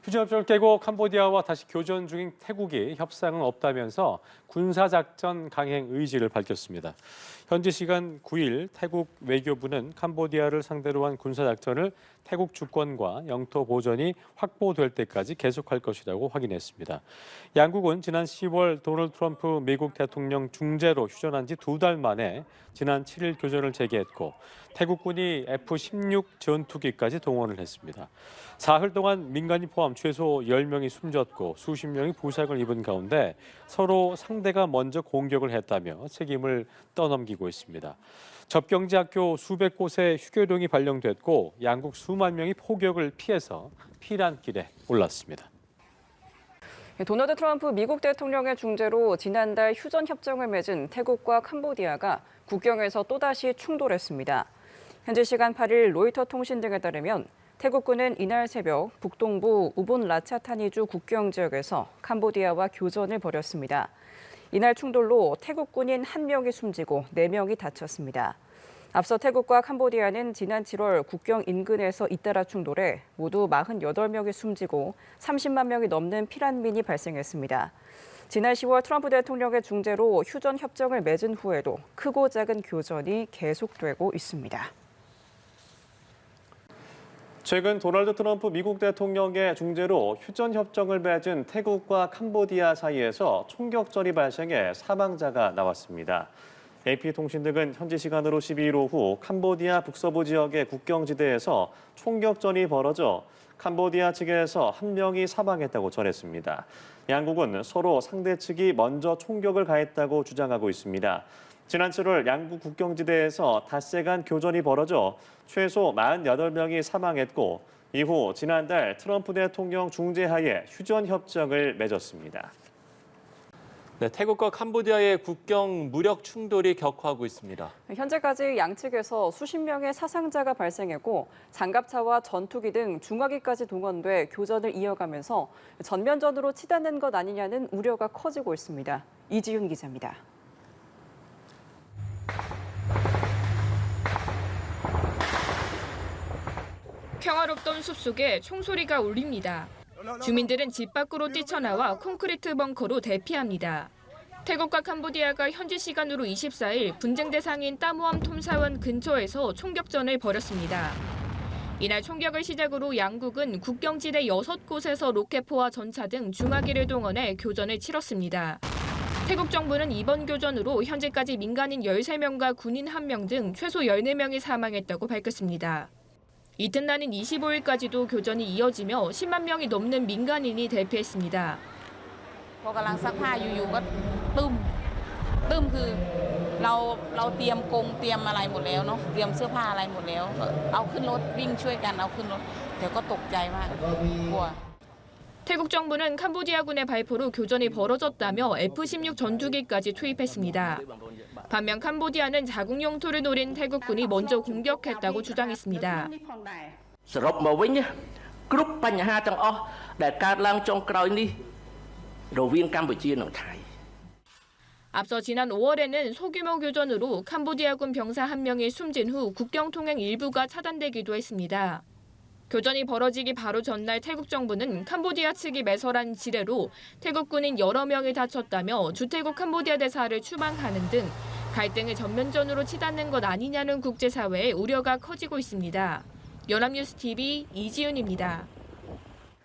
휴전협정을 깨고 캄보디아와 다시 교전 중인 태국이 협상은 없다면서 군사작전 강행 의지를 밝혔습니다. 현지 시간 9일 태국 외교부는 캄보디아를 상대로 한 군사작전을 태국 주권과 영토 보전이 확보될 때까지 계속할 것이라고 확인했습니다. 양국은 지난 10월 도널드 트럼프 미국 대통령 중재로 휴전한 지 2달 만에 지난 7일 교전을 재개했고 태국군이 F-16 전투기까지 동원을 했습니다. 사흘 동안 민간인 포함 최소 10명이 숨졌고 수십 명이 부상을 입은 가운데 서로 상대가 먼저 공격을 했다며 책임을 떠넘기고 있습니다. 접경지 학교 수백 곳에 휴교령이 발령됐고 양국 수만 명이 폭격을 피해서 피난길에 올랐습니다. 도널드 트럼프 미국 대통령의 중재로 지난달 휴전 협정을 맺은 태국과 캄보디아가 국경에서 또다시 충돌했습니다. 현지 시간 8일 로이터 통신 등에 따르면 태국군은 이날 새벽 북동부 우본 라차타니주 국경 지역에서 캄보디아와 교전을 벌였습니다. 이날 충돌로 태국 군인 1명이 숨지고 4명이 다쳤습니다. 앞서 태국과 캄보디아는 지난 7월 국경 인근에서 잇따라 충돌해 모두 48명이 숨지고 30만 명이 넘는 피난민이 발생했습니다. 지난 10월 트럼프 대통령의 중재로 휴전 협정을 맺은 후에도 크고 작은 교전이 계속되고 있습니다. 최근 도널드 트럼프 미국 대통령의 중재로 휴전 협정을 맺은 태국과 캄보디아 사이에서 총격전이 발생해 사망자가 나왔습니다. AP통신 등은 현지 시간으로 12일 오후 캄보디아 북서부 지역의 국경지대에서 총격전이 벌어져 캄보디아 측에서 1명이 사망했다고 전했습니다. 양국은 서로 상대 측이 먼저 총격을 가했다고 주장하고 있습니다. 지난 7월 양국 국경지대에서 닷새간 교전이 벌어져 최소 48명이 사망했고 이후 지난달 트럼프 대통령 중재하에 휴전 협정을 맺었습니다. 네, 태국과 캄보디아의 국경 무력 충돌이 격화하고 있습니다. 현재까지 양측에서 수십 명의 사상자가 발생했고 장갑차와 전투기 등 중화기까지 동원돼 교전을 이어가면서 전면전으로 치닫는 것 아니냐는 우려가 커지고 있습니다. 이지윤 기자입니다. 평화롭던 숲속에 총소리가 울립니다. 주민들은 집 밖으로 뛰쳐나와 콘크리트 벙커로 대피합니다. 태국과 캄보디아가 현지 시간으로 24일 분쟁 대상인 따무암 톰사원 근처에서 총격전을 벌였습니다. 이날 총격을 시작으로 양국은 국경지대 6곳에서 로켓포와 전차 등 중화기를 동원해 교전을 치렀습니다. 태국 정부는 이번 교전으로 현재까지 민간인 13명과 군인 1명 등 최소 14명이 사망했다고 밝혔습니다. 이튿날인 25일까지도 교전이 이어지며 10만 명이 넘는 민간인이 대피했습니다. พอกำลังซักผ้าอยู่ๆก็ตึ้มคือเราเตรียมกงเตรียมอะไรหมดแล้วเนาะเตรียมเสื้อผ้าอะไรหมดแล้วเอาขึ้นรถวิ่งช่วยกันเอาขึ้นรถแต่ก็ตกใจมากกลัว 태국 정부는 캄보디아군의 발포로 교전이 벌어졌다며 F-16 전투기까지 투입했습니다. 반면 캄보디아는 자국 영토를 노린 태국군이 먼저 공격했다고 주장했습니다. សរុបមកវិញគ្រប់បញ្ហាទាំងអស់ដែលកើតឡើងចុងក្រោយនេះរវាងកម្ពុជានិងថៃ 앞서 지난 5월에는 소규모 교전으로 캄보디아군 병사 1명이 숨진 후 국경 통행 일부가 차단되기도 했습니다. 교전이 벌어지기 바로 전날 태국 정부는 캄보디아 측이 매설한 지뢰로 태국군인 여러 명이 다쳤다며 주태국 캄보디아 대사를 추방하는 등 갈등을 전면전으로 치닫는 것 아니냐는 국제사회의 우려가 커지고 있습니다. 연합뉴스 TV 이지윤입니다.